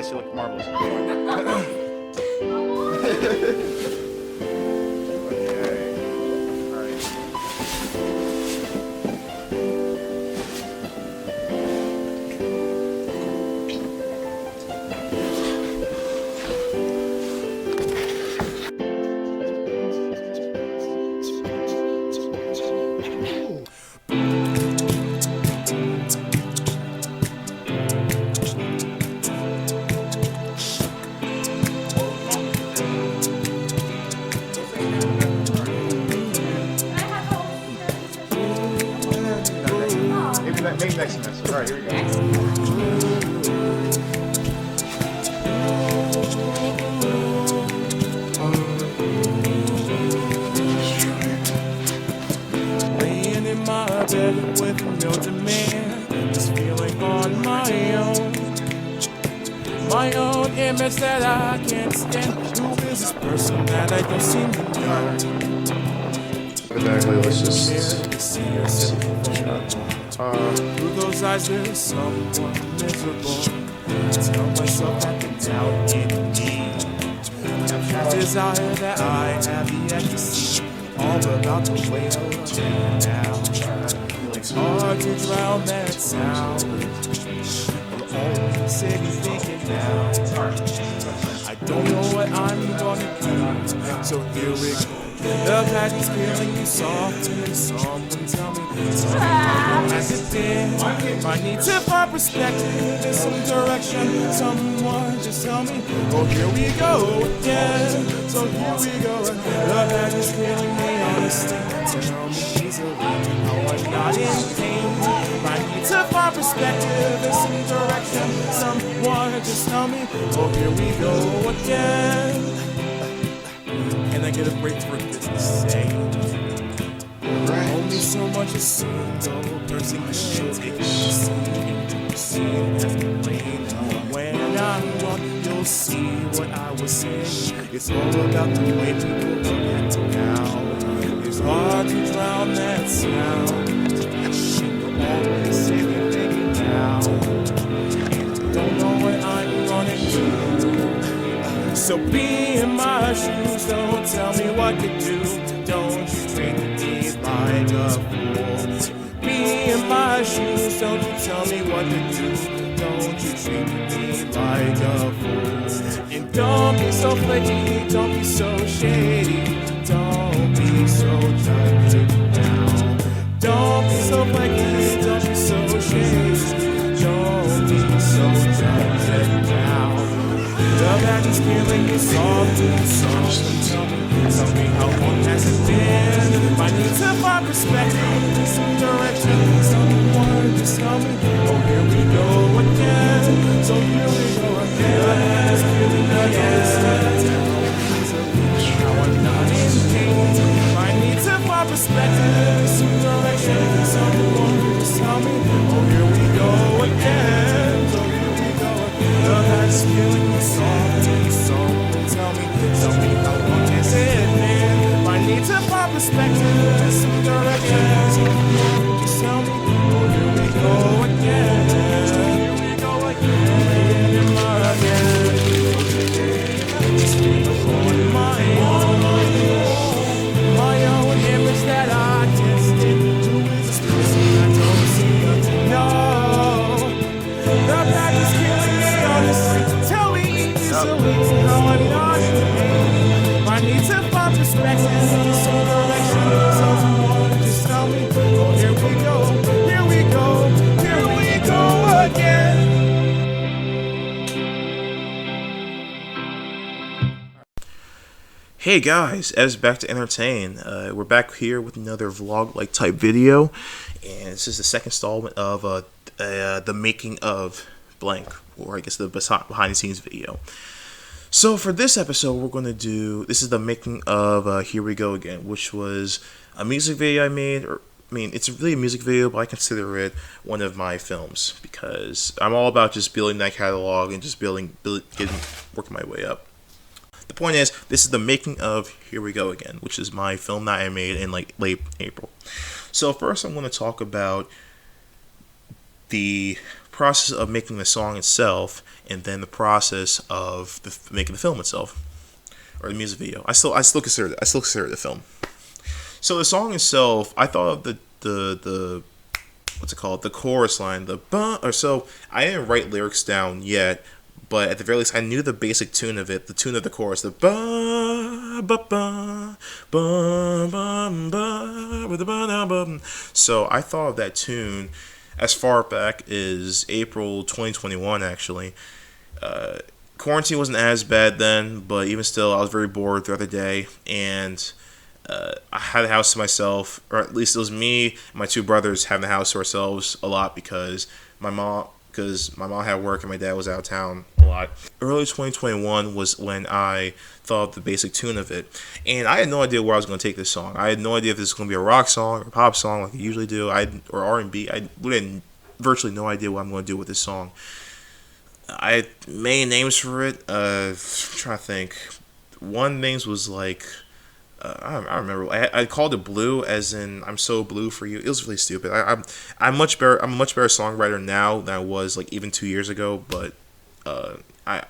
this, you look marvelous. Maybe next semester. All right, here we go. Laying in my bed with no demand, just feeling on my own image that I can't stand. Who is this person that I don't seem to know? Exactly, let's just Through those eyes there's someone miserable. Tell myself that the doubt in me, that desire that I have yet to see, all about the way I look now. It's hard to drown that sound. I'm only sitting thinking now. I don't know what I'm gonna do, so here we go. The pack's feeling me soft, and someone tell me how has it been? I need to find perspective in some direction. Someone just tell me, oh here we go again. So here we go again. The pack's feeling me honestly. Tell me easily how I'm not in pain. I need to find perspective in some direction. Someone just tell me, oh here we go again. Can I get a break for business sake? Only so much a single person can take. See as the rain. When I'm gone, you'll see what I was saying. It's all about the way people react now. It's hard to drown that sound. You're always saying thinking now. Don't know what I'm gonna do. So be in my shoes, don't tell me what to do. Don't you treat me like a fool. Be in my shoes, don't you tell me what to do. Don't you treat me like a fool. And don't be so flaky, don't be so shady. Don't be so judgy now. Don't be so flaky, don't be so shady. Don't be so judgy now. The back is feeling me soft and soft. Tell me how long has it been? I need to find perspective in some direction. Someone just tell me, oh here we go again. So here we go again. The back is feeling me how I'm not in pain. I need to find perspective in some direction. Someone just tell me, oh here we go again. So here we go again. The back is feeling me soft and soft. Tell me how long has it been? I need to find perspective in some direction. Just tell me, oh here we go again. Here we go again in my head. Just being on my own image that I just did. Who is this person I don't seem to know? The back is killing me honestly. Tell me easily how I'm not in pain. I need to find perspective in some direction. Someone just tell me, oh here we go, here we go, here we go again. Hey guys, Ev's back to entertain. We're back here with another vlog-like type video, and this is the second installment of the making of blank, or I guess the behind the scenes video. So for this episode, we're going to do, this is the making of Here We Go Again, which was a music video I made, it's really a music video, but I consider it one of my films, because I'm all about just building that catalog and just working my way up. The point is, this is the making of Here We Go Again, which is my film that I made in like late April. So first I'm going to talk about the process of making the song itself, and then the process of making the film itself, or the music video. I still consider it. I still consider it the film. So the song itself, I thought of the what's it called? The chorus line, the ba, or so. I didn't write lyrics down yet, but at the very least, I knew the basic tune of it, the tune of the chorus, the ba ba ba ba ba ba with the ba ba ba. So I thought of that tune as far back as April 2021, actually. Quarantine wasn't as bad then, but even still, I was very bored throughout the day, and I had a house to myself, or at least it was me and my two brothers having the house to ourselves a lot because my mom had work and my dad was out of town a lot. Early 2021 was when I thought of the basic tune of it, and I had no idea where I was going to take this song. I had no idea if this was going to be a rock song or a pop song like I usually do, or R&B. I had virtually no idea what I'm going to do with this song. I had many names for it. I'm trying to think. One names was like, I don't remember. I called it Blue, as in I'm so blue for you. It was really stupid. I'm much better. I'm a much better songwriter now than I was like even 2 years ago. But it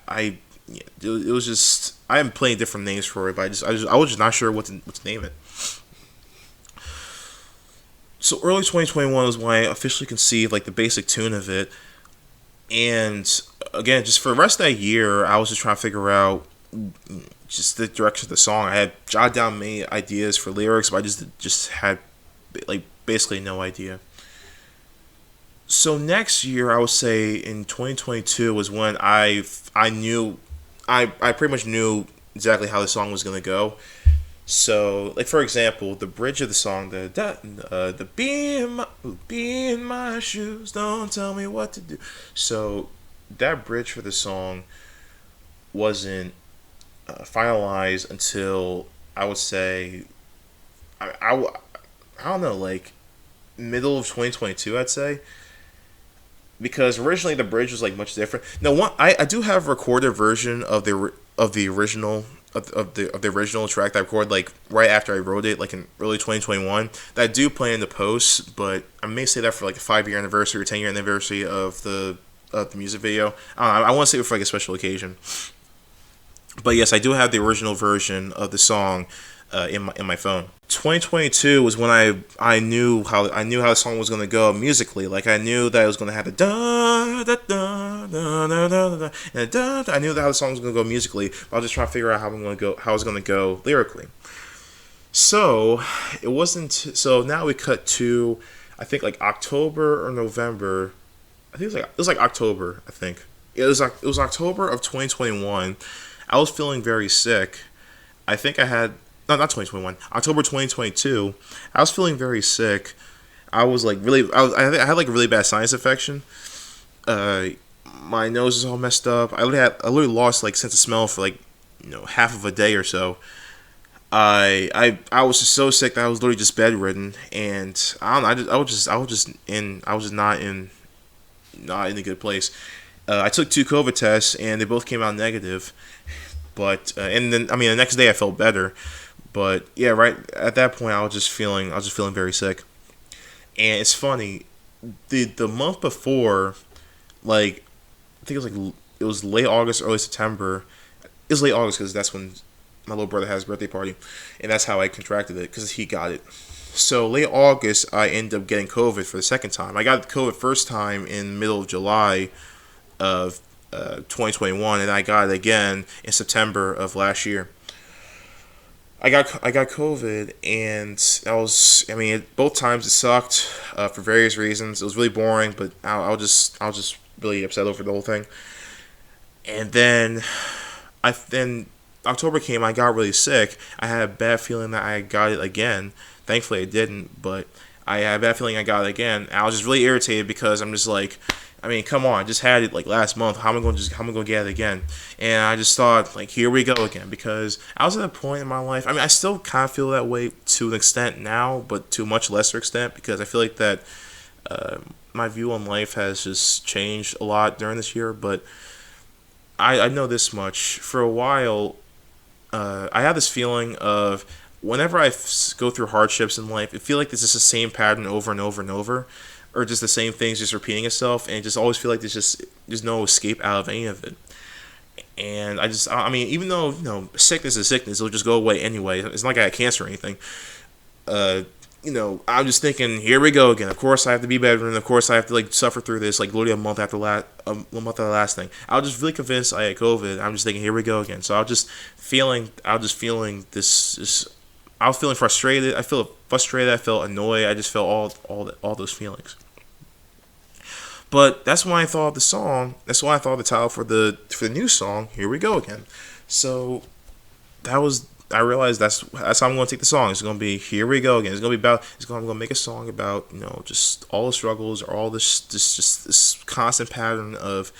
was just I am playing different names for it. But I was just not sure what to name it. So early 2021 was when I officially conceived like the basic tune of it, and again, just for the rest of that year, I was just trying to figure out just the direction of the song. I had jotted down many ideas for lyrics, but I just had like basically no idea. So next year, I would say in 2022 was when I pretty much knew exactly how the song was gonna go. So, like for example, the bridge of the song, the be in my shoes, don't tell me what to do. So that bridge for the song wasn't finalized until I would say I don't know, like middle of 2022, I'd say, because originally the bridge was like much different. No, I do have a recorded version of the original track that I recorded like right after I wrote it, like in early 2021. That I do play in the post, but I may say that for like a 5-year anniversary or 10-year anniversary of the music video. I want to say it for like a special occasion. But yes, I do have the original version of the song in my phone. 2022 was when I knew how the song was gonna go musically. Like I knew that it was gonna have the da da da da da da da and da. I knew that how the song was gonna go musically. But I was just trying to figure out how I was gonna go lyrically. So it wasn't. So now we cut to, I think like October or November. I think it was like October. I think it was October of 2021. I was feeling very sick. I think I had. No, not 2021. October 2022. I was feeling very sick. I was like really. I had like a really bad sinus infection. My nose is all messed up. I literally lost like sense of smell for like half of a day or so. I was just so sick that I was literally just bedridden, and I don't know. I was just not in a good place. I took 2 COVID tests, and they both came out negative. But and then the next day I felt better. But yeah, right at that point I was just feeling very sick. And it's funny, the month before, like I think it was late August, early September. It was late August because that's when my little brother has his birthday party, and that's how I contracted it because he got it. So late August I ended up getting COVID for the second time. I got COVID first time in middle of July of 2021, and I got it again in September of last year. I got COVID, and both times it sucked for various reasons. It was really boring, but I was just really upset over the whole thing. And then October came. I got really sick. I had a bad feeling that I got it again. Thankfully, I didn't, but I had a bad feeling I got it again. I was just really irritated because I'm just like, come on, I just had it like last month. How am I going to get it again? And I just thought, like, here we go again, because I was at a point in my life. I still kind of feel that way to an extent now, but to a much lesser extent, because I feel like that my view on life has just changed a lot during this year. But I know this much. For a while, I have this feeling of whenever I go through hardships in life, I feel like this is the same pattern over and over and over. or just the same things just repeating itself, and just always feel like there's no escape out of any of it. And I mean, even though sickness is sickness, it'll just go away anyway. It's not like I had cancer or anything. I'm just thinking, here we go again. Of course, I have to be better, and of course, I have to like suffer through this, like literally a month after the last thing. I was just really convinced I had COVID. I'm just thinking, here we go again. So I was just feeling this. I was feeling frustrated. I felt frustrated. I felt annoyed. I just felt all those feelings. But that's why I thought of the song. That's why I thought of the title for the new song. Here we go again. So I realized that's how I'm going to take the song. It's going to be here we go again. I'm going to make a song about just all the struggles or all this constant pattern of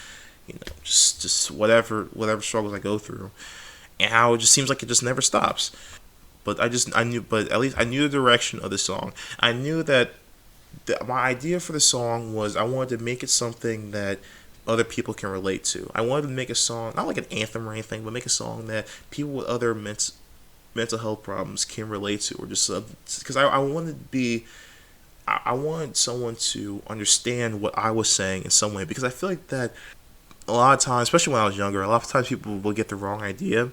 just whatever struggles I go through, and how it just seems like it just never stops. But at least I knew the direction of the song. I knew that my idea for the song was I wanted to make it something that other people can relate to. I wanted to make a song, not like an anthem or anything, but make a song that people with other mental health problems can relate to, or just because I wanted someone to understand what I was saying in some way, because I feel like that a lot of times, especially when I was younger, a lot of times people will get the wrong idea.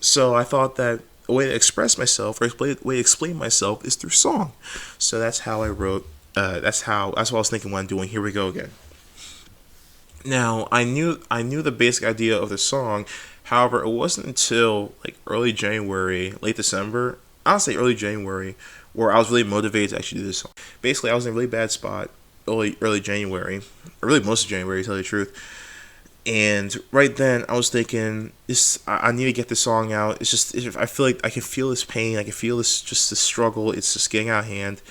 So I thought that a way to express myself, or a way to explain myself, is through song. So that's how I wrote. That's what I was thinking when I'm doing Here We Go Again. Now I knew the basic idea of the song. However, it wasn't until like early January, late December, I'll say early January, where I was really motivated to actually do this song. Basically, I was in a really bad spot early January, or really most of January, to tell you the truth. And right then, I was thinking, I need to get this song out. It's just, I feel like I can feel this pain. I can feel this struggle. It's just getting out of hand.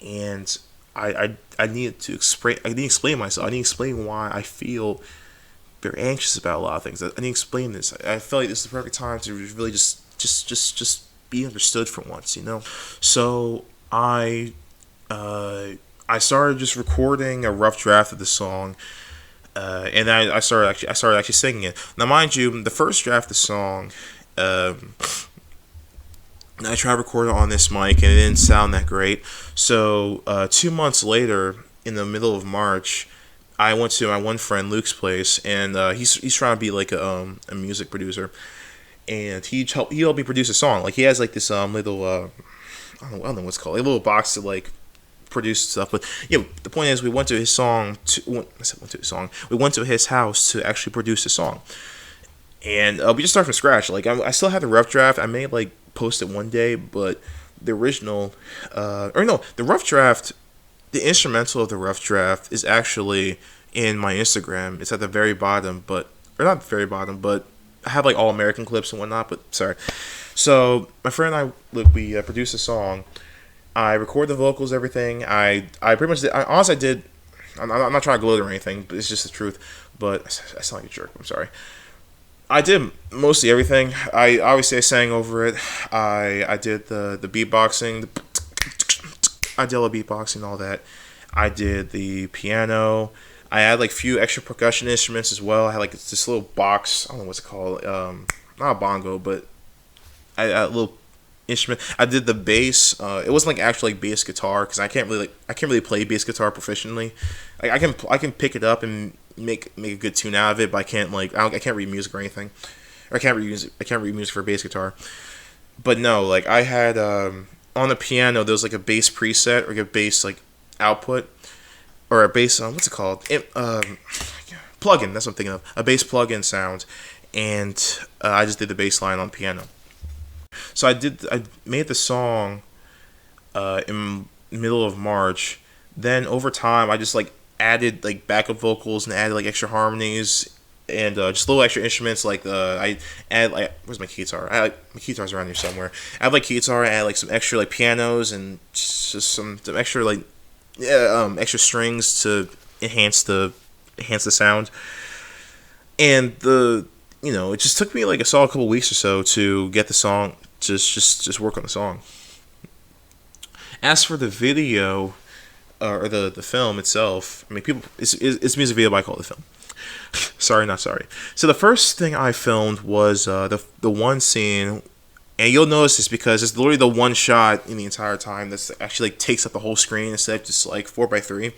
And I need to explain. I need to explain myself. I need to explain why I feel very anxious about a lot of things. I need to explain this. I felt like this is the perfect time to really just be understood for once, So I started just recording a rough draft of the song. And I started actually singing it. Now, mind you, the first draft of the song, I tried recording on this mic and it didn't sound that great. So 2 months later, in the middle of March, I went to my one friend Luke's place, and he's trying to be like a music producer, and he helped me produce a song. Like, he has like this little I don't know what's called, a little box to like produce stuff. But the point is, we went to his house to actually produce the song, and we just started from scratch. Like, I still had the rough draft. I may like post it one day, but the original, the rough draft, the instrumental of the rough draft is actually in my Instagram. It's at the very bottom, or not the very bottom, but I have like all American clips and whatnot. But sorry. So my friend and I, we produced a song. I recorded the vocals, everything. I pretty much did. I did. I'm not trying to gloat or anything, but it's just the truth. But I sound like a jerk. I'm sorry. I did mostly everything. I obviously sang over it. I did the beatboxing. I did all the beatboxing and all that. I did the piano. I had like few extra percussion instruments as well. I had like this little box. I don't know what's it called. Not a bongo, but I had a little instrument. I did the bass. It wasn't like actual like bass guitar, because I can't really play bass guitar proficiently. Like, I can pick it up and make a good tune out of it, but I can't read music or anything. Or I can't read music for bass guitar. But no, like, I had on the piano, there was like a bass preset, or like a bass like output, or a bass what's it called? Plugin. That's what I'm thinking of. A bass plugin sound, and I just did the bass line on piano. So I made the song in middle of March. Then over time, I just like added like backup vocals and added like extra harmonies and just little extra instruments. Like I add like, where's my guitar? My guitar's around here somewhere. I have like guitar. I add like some extra like pianos and just some extra like extra strings to enhance the sound. And it just took me like a solid couple weeks or so to get the song, just work on the song. As for the video, or the film itself, I mean, it's a music video, but I call it the film. Sorry, not sorry. So the first thing I filmed was the one scene And you'll notice this because it's literally the one shot in the entire time that's actually like takes up the whole screen instead of just like 4:3. And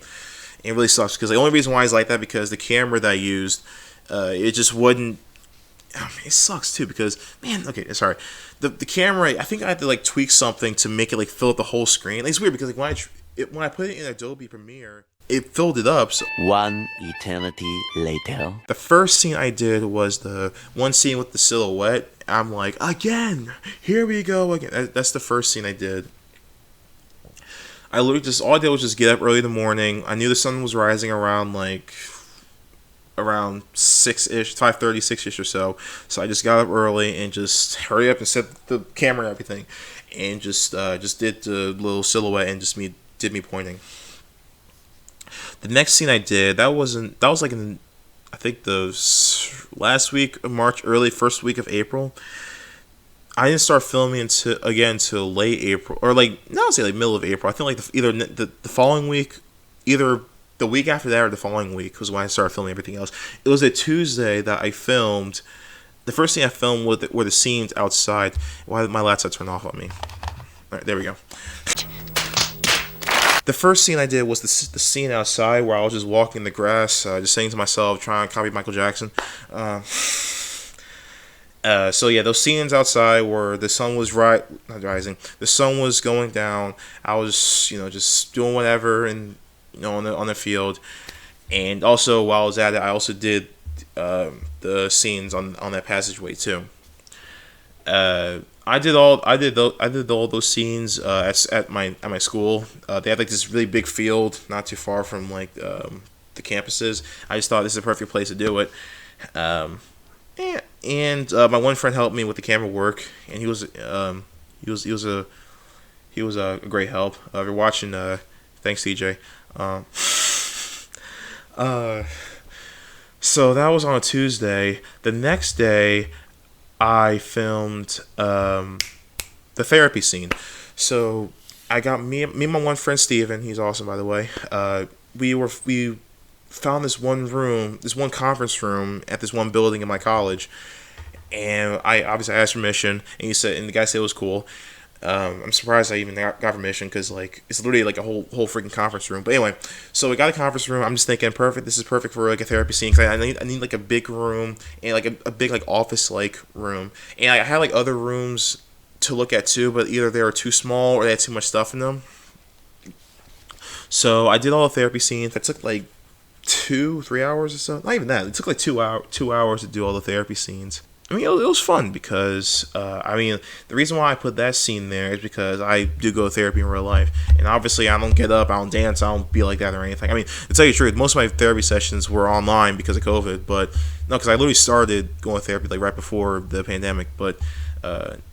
it really sucks because the only reason why it's like that because the camera that I used, it just wouldn't. I mean, it sucks too because man, okay, sorry, the camera. I think I had to like tweak something to make it like fill up the whole screen. Like, it's weird because like when I put it in Adobe Premiere, it filled it up. So One eternity later. the first scene I did was the one scene with the silhouette. I'm like, again, here we go again. That's the first scene I did. I literally just, all I did was just get up early in the morning. I knew the sun was rising around 6-ish, 5:30, 6-ish or so. So I just got up early and just hurry up and set the camera and everything. And just did the little silhouette and just did me pointing. The next scene I did, that was like in, I think the last week of March, early first week of April. I didn't start filming until late April, or like, not say like middle of April. I think like either the following week, either the week after that or the following week was when I started filming everything else. It was a Tuesday that I filmed. The first thing I filmed were the scenes outside. Why did my laptop turn off on me? All right, there we go. The first scene I did was the scene outside where I was just walking in the grass, just saying to myself, trying to copy Michael Jackson. So yeah, those scenes outside where the sun was not rising, the sun was going down. I was, just doing whatever and on the field, and also while I was at it, I also did the scenes on that passageway too. I did all those scenes at my school. They had like this really big field, not too far from like the campuses. I just thought this is a perfect place to do it. And my one friend helped me with the camera work, and he was a great help. If you're watching, thanks TJ. So that was on a Tuesday. The next day, I filmed the therapy scene. So I got me and my one friend Steven, he's awesome by the way. We found this one conference room at this one building in my college, and I obviously asked permission, and the guy said it was cool. I'm surprised I even got permission because like it's literally like a whole freaking conference room. But anyway, so we got a conference room. I'm just thinking, perfect. This is perfect for like a therapy scene because I need like a big room and like a big like office like room. And I had like other rooms to look at too, but either they were too small or they had too much stuff in them. So I did all the therapy scenes. That took like 2-3 hours or so. Not even that. It took like 2 hours to do all the therapy scenes. I mean, it was fun because, the reason why I put that scene there is because I do go to therapy in real life. And obviously, I don't get up, I don't dance, I don't be like that or anything. I mean, to tell you the truth, most of my therapy sessions were online because of COVID. But, no, because I literally started going to therapy, like, right before the pandemic. But,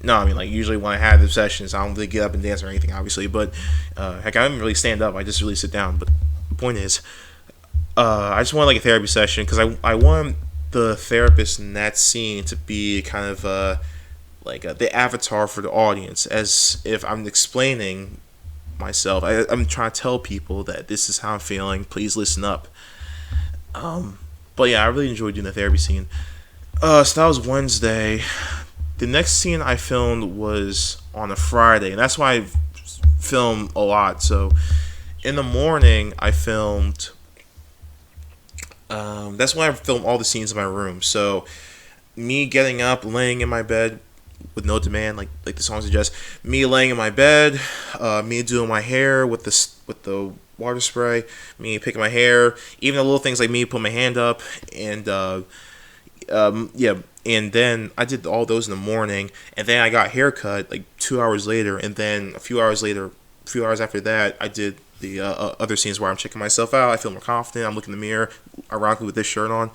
no, I mean, like, usually when I have the sessions, I don't really get up and dance or anything, obviously. But, heck, I don't really stand up. I just really sit down. But the point is, I just wanted, like, a therapy session because I wanted the therapist in that scene to be kind of the avatar for the audience, as if I'm explaining myself. I'm trying to tell people that this is how I'm feeling. Please listen up. But yeah, I really enjoyed doing the therapy scene. So that was Wednesday. The next scene I filmed was on a Friday, and that's why I film a lot. So in the morning, I filmed. That's why I film all the scenes in my room. So, me getting up, laying in my bed with no demand, like the song suggests. Me laying in my bed, me doing my hair with the water spray. Me picking my hair, even the little things like me putting my hand up, and yeah. And then I did all those in the morning, and then I got haircut like 2 hours later, and then a few hours after that, I did the other scenes where I'm checking myself out. I feel more confident. I'm looking in the mirror, ironically with this shirt on.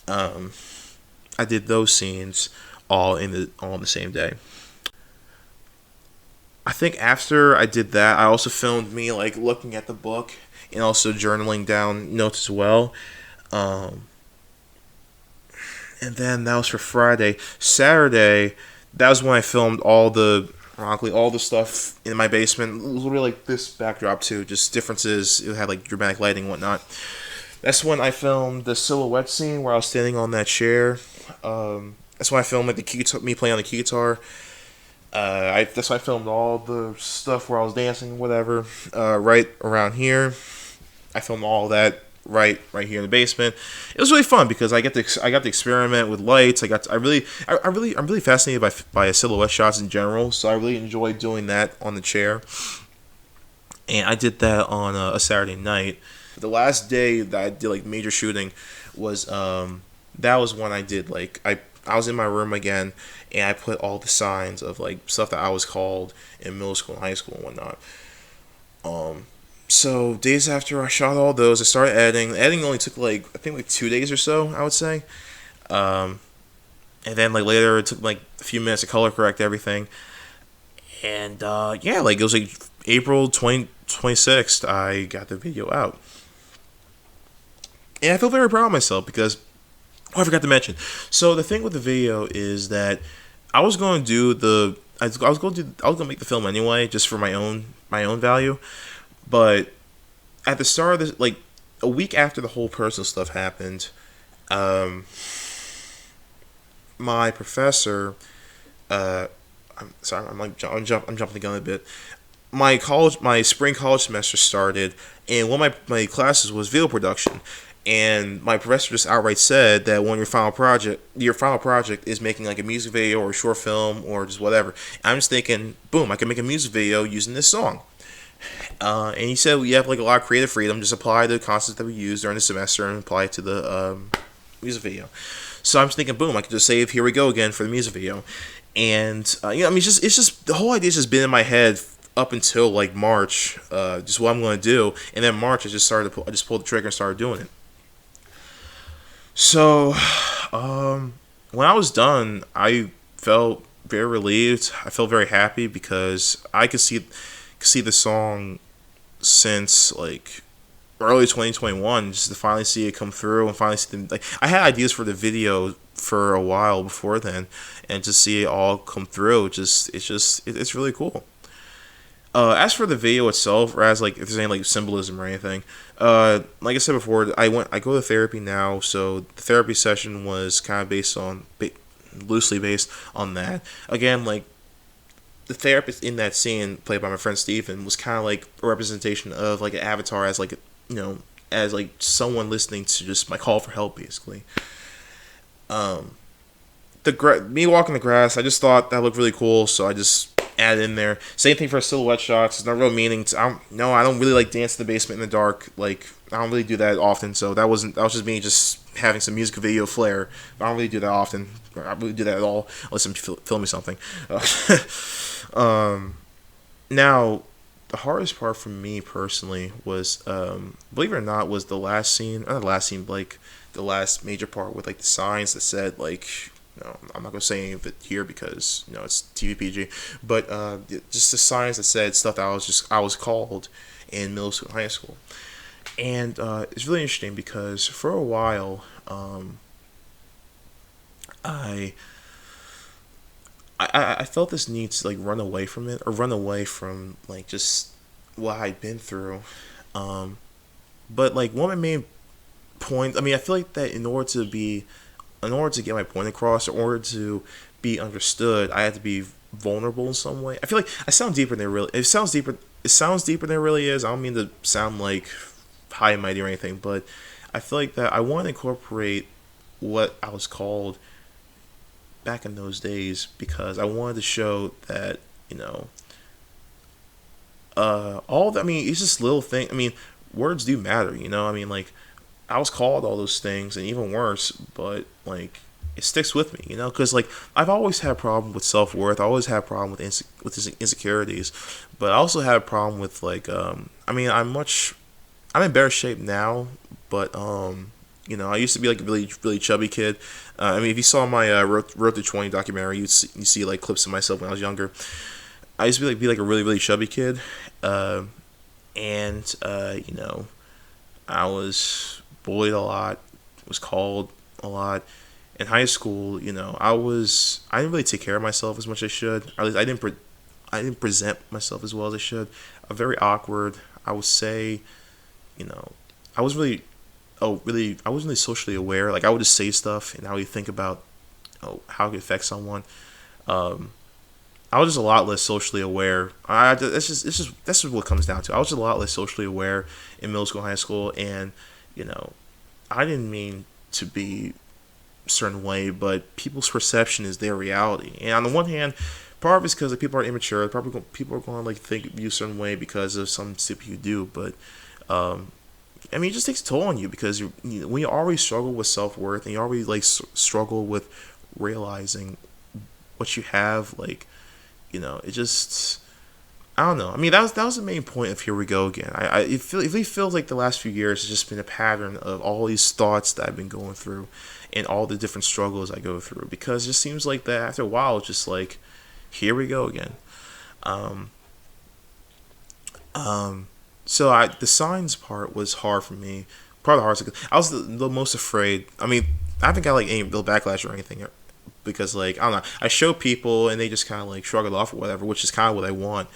I did those scenes all in the same day. I think after I did that, I also filmed me like looking at the book and also journaling down notes as well. And then that was for Friday. Saturday, that was when I filmed all the stuff in my basement. It was really like this backdrop too, just differences. It had like dramatic lighting and whatnot. That's when I filmed the silhouette scene where I was standing on that chair. That's why I filmed like the key guitar, me playing on the key guitar. That's why I filmed all the stuff where I was dancing, whatever. Right around here, I filmed all that right here in the basement. It was really fun because I got to experiment with lights. I'm really fascinated by silhouette shots in general. So I really enjoyed doing that on the chair. And I did that on a Saturday night. The last day that I did like major shooting was that was when I did like I was in my room again, and I put all the signs of like stuff that I was called in middle school and high school and whatnot. So days after I shot all those, I started editing. The editing only took like I think like 2 days or so, I would say. And then like later it took like a few minutes to color correct everything. And yeah, like it was like April 26th, I got the video out. And I feel very proud of myself because, oh, I forgot to mention. So the thing with the video is that I was going to do I was going to make the film anyway, just for my own value. But at the start of this, like a week after the whole personal stuff happened, my professor, I'm sorry, I'm jumping the gun a bit. My spring college semester started, and one of my classes was video production. And my professor just outright said that when your final project is making like a music video or a short film or just whatever. I'm just thinking, boom, I can make a music video using this song. And he said we have like a lot of creative freedom. Just apply the concepts that we use during the semester and apply it to the music video. So I'm just thinking, boom, I could just save "Here We Go Again" for the music video. And you know, I mean, it's just the whole idea's just been in my head up until like March, just what I'm going to do. And then March, I just pulled the trigger and started doing it. So, when I was done, I felt very relieved. I felt very happy because I could see the song since like early 2021, just to finally see it come through and finally see the, like I had ideas for the video for a while before then, and to see it all come through, it's really cool. As for the video itself, or as like if there's any like symbolism or anything, like I said before, I go to therapy now, so the therapy session was kind of loosely based on that. Again, like the therapist in that scene, played by my friend Steven, was kind of like a representation of like an avatar, as like as like someone listening to just my call for help, basically. Me walking the grass, I just thought that looked really cool, so I just add in there. Same thing for silhouette shots. There's no real meaning to. I don't really like dance in the basement in the dark. Like I don't really do that often. So that was just me just having some music video flair. I don't really do that often. I don't really do that at all unless I'm filming something. Now, the hardest part for me personally was, believe it or not, was the last scene. Not the last scene, like the last major part with like the signs that said like. No, I'm not gonna say any of it here because it's TVPG, but just the signs that said stuff that I was called in middle school and high school, and it's really interesting because for a while I felt this need to like run away from it, or run away from like just what I'd been through, but like one of my main points, I mean, I feel like that in order to get my point across, in order to be understood, I had to be vulnerable in some way. I feel like I sound deeper than it really. It sounds deeper than it really is. I don't mean to sound like high and mighty or anything, but I feel like that I want to incorporate what I was called back in those days, because I wanted to show that I mean, it's just little thing. I mean, words do matter. I mean, like. I was called all those things, and even worse, but like it sticks with me, because like I've always had a problem with self-worth. I always had a problem with insecurities, but I also had a problem with like I mean, I'm in better shape now, but I used to be like a really really chubby kid. I mean, if you saw my Road to 20 documentary, you see like clips of myself when I was younger. I used to be like a really really chubby kid, and I was bullied a lot, was called a lot. In high school, I didn't really take care of myself as much as I should. Or at least I didn't present myself as well as I should. I'm very awkward. I would say, I wasn't really socially aware. Like I would just say stuff and I would think about how it could affect someone. I was just a lot less socially aware. That's just what it comes down to. I was just a lot less socially aware in middle school, high school, and you know, I didn't mean to be a certain way, but people's perception is their reality. And on the one hand, part of it's because like, people are immature. People are going to like think you a certain way because of some stupid you do. But I mean, it just takes a toll on you because when you already struggle with self-worth and you already like struggle with realizing what you have, like, it just, I don't know. I mean, that was the main point of Here We Go Again. It really feels like the last few years has just been a pattern of all these thoughts that I've been going through and all the different struggles I go through, because it just seems like that after a while it's just like, here we go again. So the signs part was hard for me. Probably the hardest. I was the most afraid. I mean, I haven't got like any real backlash or anything, because like, I don't know, I show people and they just kind of like shrug it off or whatever, which is kind of what I want.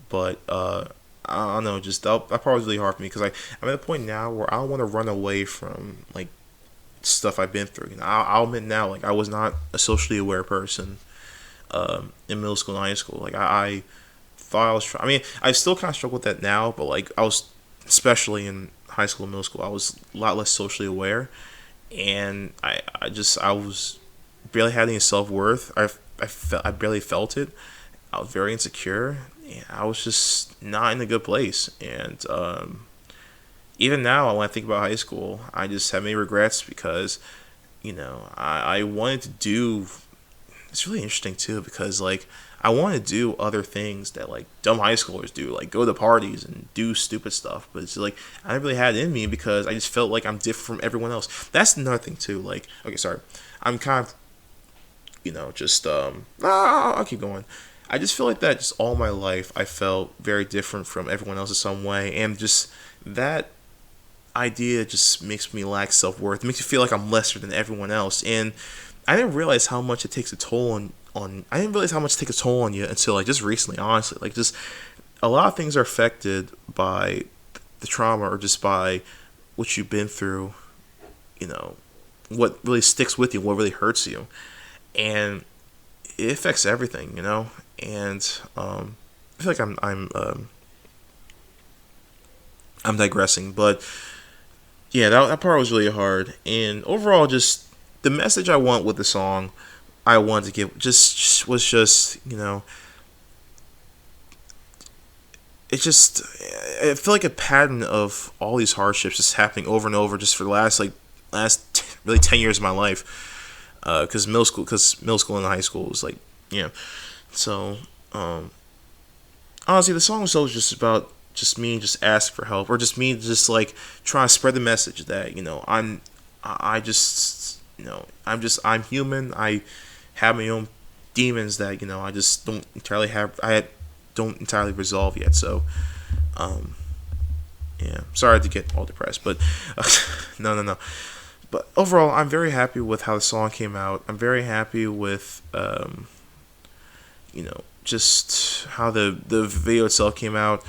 But I don't know, just that part was really hard for me because I'm at a point now where I don't want to run away from like stuff I've been through. I'll admit now, like, I was not a socially aware person in middle school and high school. Like I thought I was. I mean, I still kind of struggle with that now, but like I was, especially in high school and middle school, I was a lot less socially aware, and I was barely had any self-worth. I barely felt it. I was very insecure, and I was just not in a good place. And even now, when I think about high school, I just have many regrets because, I wanted to do. It's really interesting too because like I wanted to do other things that like dumb high schoolers do, like go to parties and do stupid stuff. But it's like I never really had it in me because I just felt like I'm different from everyone else. That's another thing too. Like, okay, sorry, I'm kind of, I'll keep going. I just feel like that just all my life I felt very different from everyone else in some way, and just that idea just makes me lack self-worth. It makes me feel like I'm lesser than everyone else, and I didn't realize how much it takes a toll on I didn't realize how much it takes a toll on you until like just recently, honestly. Like, just a lot of things are affected by the trauma or just by what you've been through, what really sticks with you, what really hurts you, and it affects everything, and I feel like I'm digressing, but yeah, that part was really hard. And overall, just the message I want with the song, I wanted to give, was just I feel like a pattern of all these hardships just happening over and over, just for the last really 10 years of my life. Because middle school and high school was like, so honestly, the song was always just about just me just asking for help, or just me just like trying to spread the message that I'm human. I have my own demons that I just don't entirely resolve yet. So yeah, sorry to get all depressed, but no. But overall, I'm very happy with how the song came out. I'm very happy with just how the video itself came out.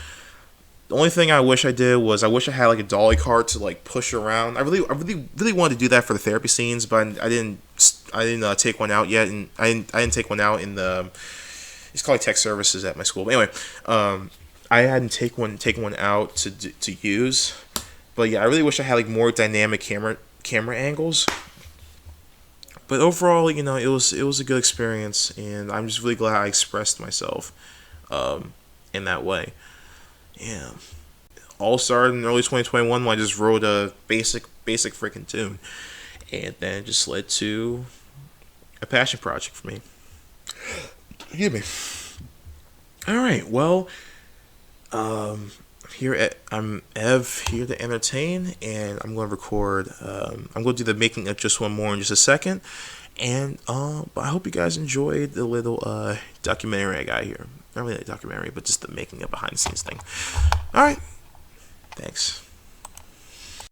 The only thing I wish I did was I wish I had like a dolly cart to like push around. I really wanted to do that for the therapy scenes, but I didn't take one out yet, and I didn't take one out in the, it's called tech services at my school. But anyway, I hadn't taken one out to use, but yeah, I really wish I had like more dynamic camera angles. But overall, it was a good experience, and I'm just really glad I expressed myself in that way. Yeah, all started in early 2021 when I just wrote a basic freaking tune, and then it just led to a passion project for me. Forgive me. All right, well, I'm Ev, here to entertain, and I'm going to record. I'm going to do the making of Just One More in just a second, and I hope you guys enjoyed the little documentary I got here. Not really a documentary, but just the making of behind the scenes thing. All right, thanks.